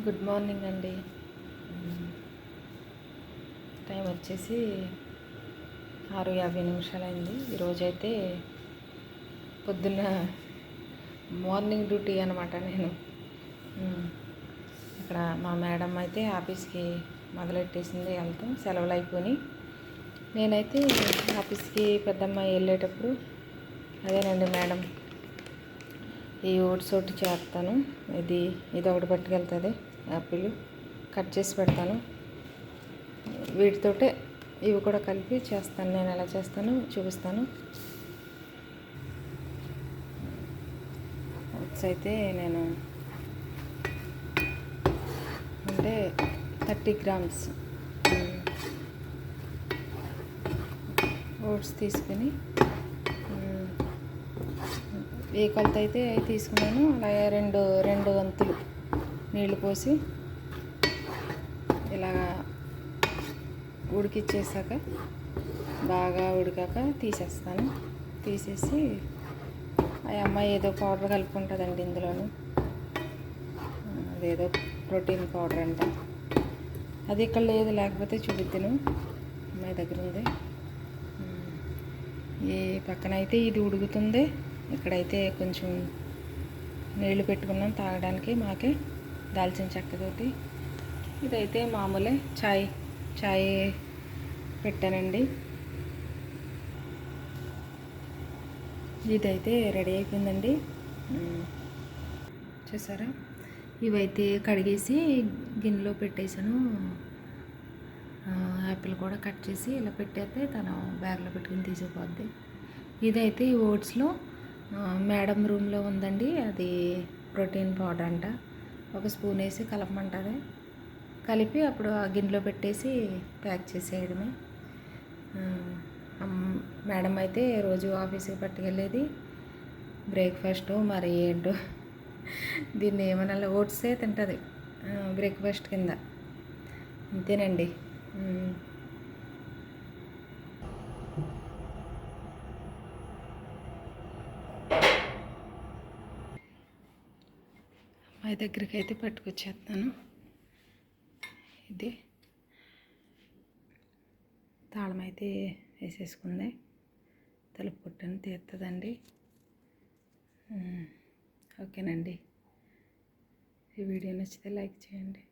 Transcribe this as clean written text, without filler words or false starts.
Good morning అండి. Time వచ్చేసి 6:50 అయింది. ఈరోజైతే పొద్దున్న మార్నింగ్ డ్యూటీ అనమాట. నేను ఇక్కడ మా మేడం అయితే ఆఫీస్కి మొదలెట్టేసింది, వెళ్తాం సెలవులు అయిపోయి. నేనైతే ఆఫీస్కి పెద్దమ్మాయి వెళ్ళేటప్పుడు అదేనండి మేడం ఈ ఓట్స్ ఒకటి చేస్తాను, ఇది ఒకటి పట్టుకెళ్తుంది, యాపిల్ కట్ చేసి పెడతాను, వీటితోటే ఇవి కూడా కలిపి చేస్తాను. నేను ఎలా చేస్తాను చూపిస్తాను. ఓట్స్ అయితే నేను అంటే 30 grams ఓట్స్ తీసుకుని ఏ కొలత అయితే అవి తీసుకున్నాను అలాగే రెండు వంతులు నీళ్లు పోసి ఇలాగా ఉడికిచ్చేసాక బాగా ఉడికాక తీసేస్తాను. తీసేసి ఆ అమ్మాయి ఏదో పౌడర్ కలుపుకుంటుందండి ఇందులోను, అదేదో ప్రోటీన్ పౌడర్ అంట. అది ఇక్కడ లేదు, లేకపోతే చూపిద్దును, అమ్మాయి దగ్గర ఉంది. ఈ పక్కన అయితే ఇది ఉడుకుతుంది, ఇక్కడైతే కొంచెం నీళ్లు పెట్టుకున్నాం తాగడానికి మాకే, దాల్చిన చెక్కతోటి. ఇదైతే మామూలే చాయ్ పెట్టానండి. ఇదైతే రెడీ అయిపోయిందండి. చూసారా, ఇవైతే కడిగేసి గిన్నెలో పెట్టేశాను. యాపిల్ కూడా కట్ చేసి ఇలా పెట్టేస్తే తను బ్యాగ్లో పెట్టుకుని తీసుకుపోద్ది. ఇదైతే ఈ ఓట్స్లో మేడం రూమ్లో ఉందండి, అది ప్రోటీన్ పౌడర్ అంట. ఒక స్పూన్ వేసి కలపమంటుంది, కలిపి అప్పుడు ఆ గిన్నెలో పెట్టేసి ప్యాక్ చేసేయడమే. మేడం అయితే రోజు ఆఫీస్కి పట్టుకెళ్ళేది బ్రేక్ఫాస్ట్, మరి ఏంటో దీన్ని ఏమన్నా ఓట్సే తింటుంది బ్రేక్ఫాస్ట్ కింద. అంతేనండి. మా దగ్గరికి అయితే పట్టుకొచ్చేస్తాను. ఇది తాళం అయితే వేసేసుకుంది, తలుపు కొట్టని తీస్తుందండి. ఓకేనండి, ఈ వీడియో నచ్చితే లైక్ చేయండి.